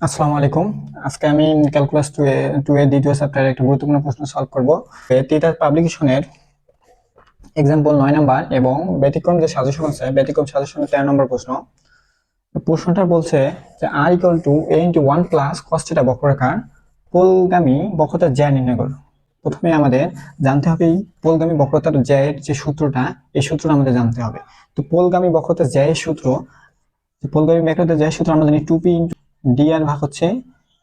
আসসালামু আলাইকুম। আজকে আমি ক্যালকুলাস 2 এর দ্বিতীয় চ্যাপ্টারের একটা গুরুত্বপূর্ণ প্রশ্ন সলভ করব। তিতাস পাবলিকেশনের এক্সাম্পল 9 নাম্বার এবং ব্যতিক্রম যে সাজেশন আছে ব্যতিক্রম সাজেশনের 13 নম্বর প্রশ্ন। প্রশ্নটা বলছে যে r equal to a into 1 plus cos theta বক্ররেখার পোলগামী বক্রতা জ্যা নির্ণয় করো। প্রথমে আমাদের জানতে হবে এই পোলগামী বক্রতার জ্যা এর যে সূত্রটা, এই সূত্রটা আমাদের জানতে হবে। তো পোলগামী বক্রতা জ্যা এর সূত্র, পোলগামী বক্রতা জ্যা এর সূত্র আমরা জানি 2p ইনটু dr ভাগ হচ্ছে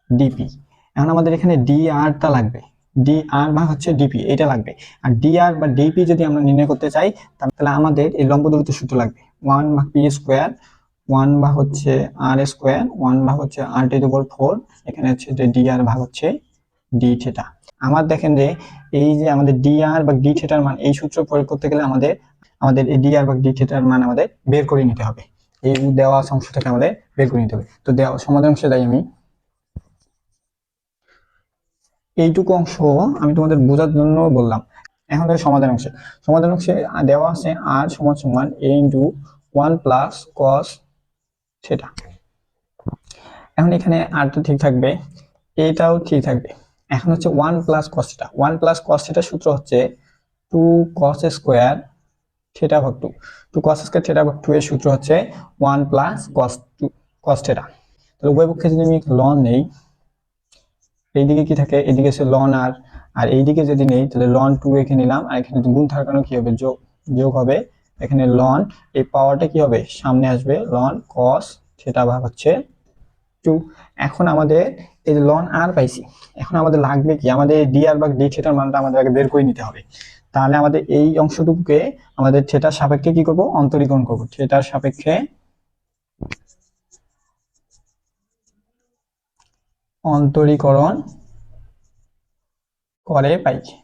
ডিপি। এখন আমাদের এখানে dr টা লাগবে, dr ভাগ হচ্ছে ডিপি, এটা লাগবে। আর dr বা ডিপি যদি আমরা নির্ণয় করতে চাই তাহলে আমাদের এই লম্ব দূরত্ব সূত্র লাগবে 1 ভাগ পি স্কয়ার, 1 ভাগ হচ্ছে r স্কয়ার, 1 ভাগ হচ্ছে r টু দি পাওয়ার 4, এখানে হচ্ছে যে dr ভাগ হচ্ছে d থিটা। আমার দেখেন যে এই যে আমাদের dr বা d থিটার মান, এই সূত্র প্রয়োগ করতে গেলে আমাদের আমাদের এই dr বা d থিটার মান আমাদের বের করে নিতে হবে। এই দেওয়া অংশ থেকে আমাদের বের করে নিতে হবে। তো দেওয়া সমাধান অংশে যাই আমি। এইটুকু অংশ আমি তোমাদের বোঝার জন্য বললাম। এখন তাহলে সমাধান অংশে দেওয়া আছে r সমান সমান a into 1 plus cos theta. এখন এখানে r তো ঠিক থাকবে, এটাও ঠিক থাকবে। এখন হচ্ছে 1 plus cos theta, 1 plus cos থিটার সূত্র হচ্ছে 2 cos স্কয়ার থিটা ভাগ 2, 2 cos স্কয়ার থিটা ভাগ 2 এর সূত্র হচ্ছে 1 প্লাস cos থিটা। তাহলে উভয় পক্ষে যদি আমি লন নেই, এইদিকে কি থাকে, এদিকে আছে লন আর, আর এইদিকে যদি নেই তাহলে লন 2 এখানে নিলাম, আর এখানে গুণ থাকার কারণে কি হবে, যোগ হবে। এখানে লন, এই পাওয়ারটা কি হবে, সামনে আসবে, লন cos থিটা ভাগ হচ্ছে 2। এখন আমাদের এই যে লন আর পাইছি, এখন আমাদের লাগবে কি, আমাদের dr ভাগ d থিটার মানটা আমাদের আগে বের করে নিতে হবে। তাহলে আমাদের এই অংশটুকুকে আমাদের থিটার সাপেক্ষে কি করব, অন্তরীকরণ করব। থিটার সাপেক্ষে অন্তরীকরণ করে পাইছি।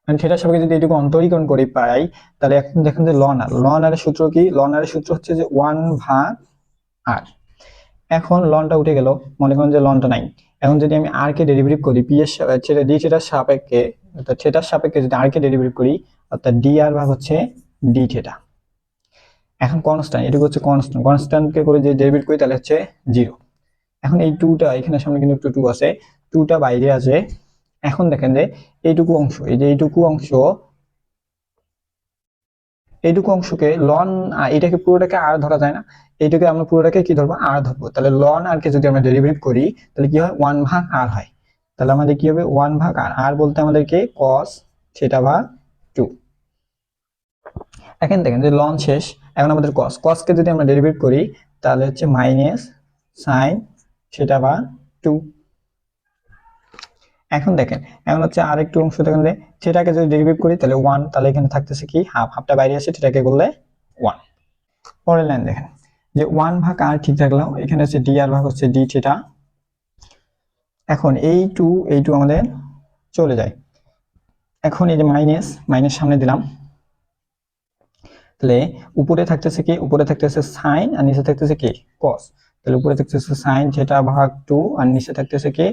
মানে থিটার সাপেক্ষে যদি এটুকু অন্তরীকরণ করি পাই, তাহলে এখন দেখেন যে লন আর এর সূত্র কি, লন আর এর সূত্র হচ্ছে যে 1 ভাগ r। এখন লনটা উঠে গেল, মনে করেন যে লনটা নাই। এখন যদি আমি r কে ডেরিভেটিভ করি p এর সাপেক্ষে, d থিটার সাপেক্ষে, অর্থাৎ থিটার সাপেক্ষে যদি r কে ডেরিভেটিভ করি, অর্থাৎ dr ভাগ হচ্ছে d থিটা। এখন কনস্ট্যান্ট, এটুকু হচ্ছে কনস্ট্যান্ট, কনস্ট্যান্টকে করে যদি ডেরিভেটিভ করি তাহলে হচ্ছে 0। এখন এই 2টা এখানে সামনে কিন্তু একটু 2 আছে, 2টা বাইরে আছে। এখন দেখেন যে এইটুকু অংশ, এই যে এইটুকু অংশকে লন, এটাকে পুরোটাকে আর ধরা যায় না, এইটাকে আমরা পুরোটাকে কি ধরবো, আর ধরবো। তাহলে লন আর কে যদি আমরা ডেরিভেটিভ করি তাহলে কি হয়, 1 ভাগ আর হয়। তাহলে আমাদের কি হবে, 1 ভাগ আর, আর বলতে আমাদেরকে cos থিটা ভাগ 2। এখন দেখেন যে লন শেষ, এখন আমাদের cos কে যদি আমরা ডেরিভেটিভ করি তাহলে হচ্ছে মাইনাস sin থিটা ভাগ 2। এখন দেখেন, এখন হচ্ছে আরেকটু অংশ দেখেন যে থিটাকে যদি ডেরিভেটিভ করি তাহলে 1, তাহলে এখানে থাকতেছে কি হাফ, হাফটা বাইরে আসে, থিটাকে করলে 1। পরের লাইন দেখেন যে 1 ভাগ r ঠিক রাখলাম, এখানে হচ্ছে dr ভাগ হচ্ছে d থিটা। এখন এই টু আমাদের চলে যায়। এখন এই যে মাইনাস, মাইনাস সামনে দিলাম, তাহলে উপরে থাকতেছে কি, উপরে থাকতেছে sin আর নিচে থাকতেছে কি cos। তাহলে উপরে থাকতেছে sin থিটা ভাগ 2 আর নিচে থাকতেছে কি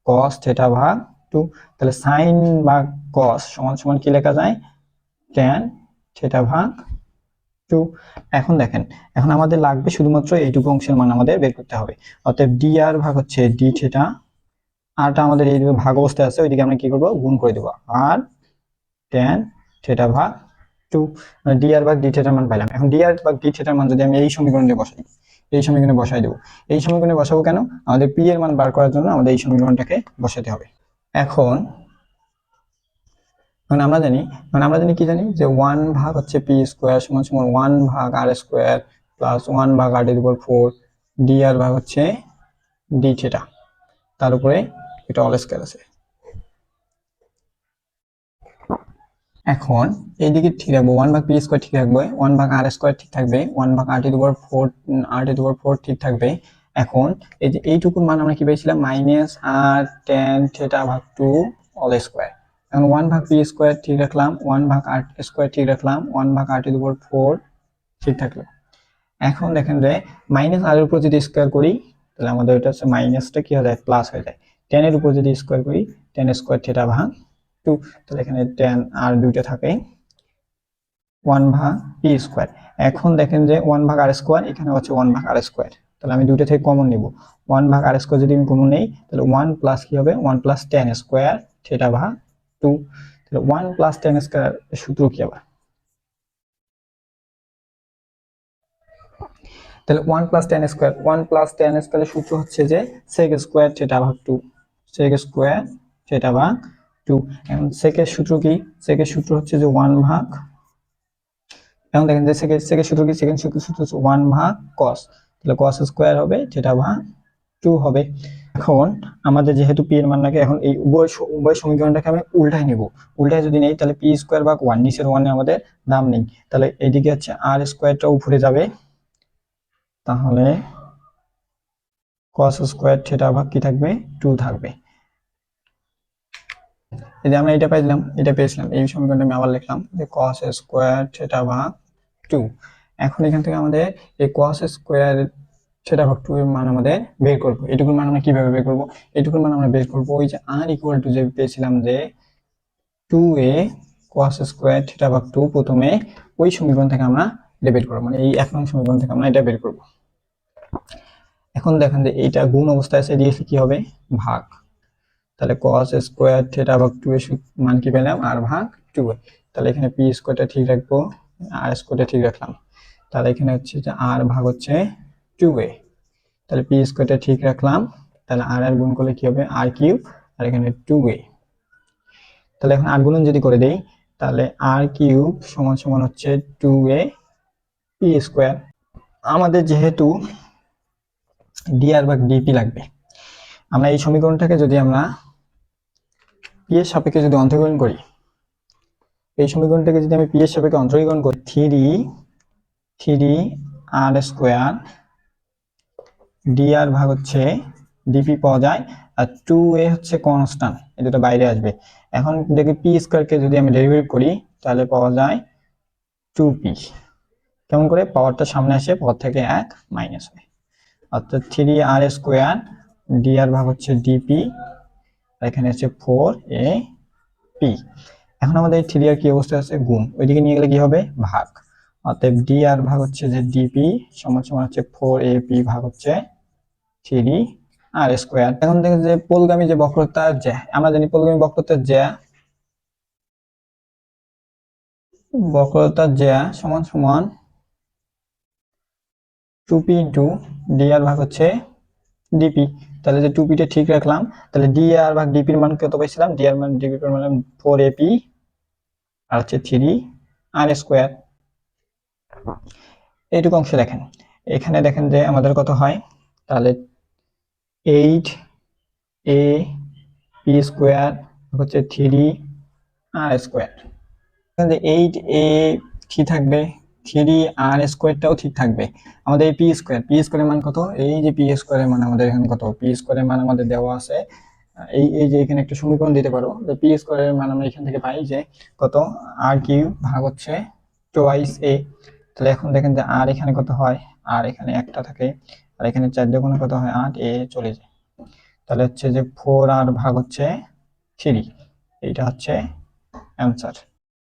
cos থিটা ভাগ 2। তাহলে sin ভাগ cos সমান সমান কি লেখা যায়, tan থিটা ভাগ 2। এখন দেখেন, এখন আমাদের লাগবে শুধুমাত্র এইটুকু অংশের মান আমাদের বের করতে হবে। অতএব dr ভাগ হচ্ছে d থিটা, আরটা আমাদের এইদিকে ভাগ অবস্থায় আছে, ওইদিকে আমরা কি করব, গুণ করে দেব, আর tan থিটা ভাগ 2। dr ভাগ d থিটার মান পাইলাম। এখন dr ভাগ d থিটার মান যদি আমি এই সমীকরণে বসাই, এই সমীকরণে বসাই দেব। এই সমীকরণে বসাবো কেন, আমাদের p এর মান বার করার জন্য আমাদের এই সমীকরণটাকে বসাতে হবে। এখন মানে আমরা জানি, কি জানি যে 1 ভাগ হচ্ছে p স্কয়ার সমান সমান 1 ভাগ r স্কয়ার প্লাস 1 ভাগ r to the power 4 dr ভাগ হচ্ছে d থিটা, তার উপরে এটা অল স্কয়ার আছে। এখন এইদিকে ঠিক রাখবো, 1 ভাগ p স্কয়ার ঠিক রাখবো, 1 ভাগ r স্কয়ার ঠিক থাকবে, 1 ভাগ r to the power 4, r to the power 4 ঠিক থাকবে। এখন এই যে এইটুকুর মান আমরা কি পেয়েছিলাম, মাইনাস r tan থিটা ভাগ 2 অল স্কয়ার। এখন 1 ভাগ p স্কয়ার ঠিক রাখলাম, 1 ভাগ r স্কয়ার ঠিক রাখলাম, 1 ভাগ r টু দি পাওয়ার 4 ঠিক থাকলো। এখন দেখেন যে মাইনাস r এর উপর যদি স্কয়ার করি তাহলে আমাদের এটা হচ্ছে মাইনাসটা কি হয়ে যায়, প্লাস হয়ে যায়। tan এর উপর যদি স্কয়ার করি, tan স্কয়ার থিটা ভাগ 2, তাহলে এখানে tan r দুইটা থাকে, 1 ভাগ p স্কয়ার। এখন দেখেন যে 1 ভাগ r স্কয়ার, এখানে হচ্ছে 1 ভাগ r স্কয়ার, তাহলে আমি দুইটা থেকে কমন নিব। 1 ভাগ আর স্কোয়ার যদি আমি কমন নেই তাহলে 1 প্লাস কি হবে, 1 প্লাস টেন স্কোয়ার থিটা ভাগ 2। তাহলে 1 প্লাস টেন স্কোয়ার সূত্র কি আবার, তাহলে 1 plus tan square, 1 plus ten স্কোয়ারের সূত্র হচ্ছে যে সেক স্কোয়ার থিটা ভাগ 2, সেক স্কোয়ার থিটা ভাগ 2। এখন সেকের সূত্র কি, সেকের সূত্র হচ্ছে যে 1 ভাগ, এখন দেখেন যে সেকের সূত্র কি, সেকেন্ড সূত্র হচ্ছে 1 ভাগ cos, তাহলে cos স্কোয়ার হবে থিটা ভাগ 2 হবে। এখন আমাদের যেহেতু পি এর মান লাগে, এখন এই উভয় সমীকরণটাকে আমি উল্টায় নিব। উল্টায় যদি নেই তাহলে পি স্কোয়ার ভাগ 1, নিচের 1 এ আমাদের দাম নেই, তাহলে এইদিকে হচ্ছে আর স্কোয়ারটা উপরে যাবে, তাহলে cos স্কোয়ার থিটা ভাগ কি থাকবে, 2 থাকবে। এই যে আমরা এটা পাইলাম, এটা পেয়েছিলাম, এই সমীকরণটা আমি আবার লিখলাম যে cos স্কোয়ার থিটা ভাগ 2। এখন এখান থেকে আমাদের এই cos স্কোয়ার থিটা ভাগ 2 এর মান আমাদের বের করব। এটুকুর মান আমরা কিভাবে বের করব, এটুকুর মান আমরা বের করব ওই যে r ইকুয়াল টু যে পেয়েছিলাম যে 2a cos স্কোয়ার থিটা ভাগ 2, প্রথমে ওই সমীকরণ থেকে আমরা এটা বের করব, মানে এই 1 নং সমীকরণ থেকে আমরা এটা বের করব। এখন দেখেন যে এইটা গুণ অবস্থায় আছে, দিয়ে কি হবে, ভাগ। তাহলে cos স্কোয়ার থিটা ভাগ 2 এর মান কি পেলাম, r ভাগ 2। তাহলে এখানে p স্কোয়ারটা ঠিক রাখবো, r স্কোয়ারটা ঠিক রাখলাম, তাহলে এখানে হচ্ছে যে r ভাগ হচ্ছে 2a, তাহলে p স্কোয়ারটা ঠিক রাখলাম, তাহলে r আর গুণ করলে কি হবে, r কিউব, আর এখানে 2a। তাহলে এখন r গুণন যদি করে দেই তাহলে r কিউব সমান সমান হচ্ছে 2a p স্কোয়ার। আমাদের যেহেতু dr ভাগ dp লাগবে, আমরা এই সমীকরণটাকে যদি আমরা p এর সাপেক্ষে যদি অন্তরীকরণ করি, এই সমীকরণটাকে যদি আমি p এর সাপেক্ষে অন্তরীকরণ করি, 3 r স্কোয়ার dr ভাগ হচ্ছে dp পাওয়া যায়, আর 2a হচ্ছে কনস্ট্যান্ট, এই দুটো বাইরে আসবে। এখন দেখি p স্কয়ারকে যদি আমি ডেরিভেটিভ করি তাহলে পাওয়া যায় 2p। কেমন করে, পাওয়ারটা সামনে আসে, পাওয়ার থেকে 1 মাইনাস হয়, অর্থাৎ 3r স্কয়ার dr ভাগ হচ্ছে dp, আর এখানে আছে 4ap। এখন আমাদের এই 3r কি অবস্থা আছে, গুণ, ওইদিকে নিয়ে গেলে কি হবে, ভাগ, অতএব dr ভাগ হচ্ছে যে dp সমান সমান হচ্ছে 4ap ভাগ হচ্ছে 3r স্কয়ার। এখন দেখেন যে পোলগামী যে বক্রতা জ্যা, আমরা জানি পোলগামী বক্রতা জ্যা সমান সমান 2p ইন্টু dr ভাগ হচ্ছে dp। তাহলে যে 2p টা ঠিক রাখলাম, তাহলে dr ভাগ dp এর মান কত পাইছিলাম, dr মান dp এর মান 4ap আর হচ্ছে 3r স্কয়ার। এইটুকু অংশ দেখেন, এখানে দেখেন যে আমাদের কত হয়, তাহলে 8a p স্কয়ার হচ্ছে 3r স্কয়ার। যে 8a কি থাকবে, 3r স্কয়ারটাও ঠিক থাকবে। আমাদের এই পি স্কয়ারের মান কত, এই যে পি স্কয়ারের মান আমাদের এখানে কত, পি স্কয়ারের মান আমাদের দেওয়া আছে, এই এই যে এখানে একটা সমীকরণ দিতে পারো, যে পি স্কয়ারের মান আমরা এখান থেকে পাই যে কত, r কিউব ভাগ হচ্ছে টোয়াইস a। তাহলে এখন দেখেন যে r এখানে কত হয়, r এখানে একটা থাকে, আর এখানে 4 গুণে কত হয়, 8, a চলে যায়, তাহলে হচ্ছে যে 4r ভাগ হচ্ছে 3, এইটা হচ্ছে অ্যান্সার।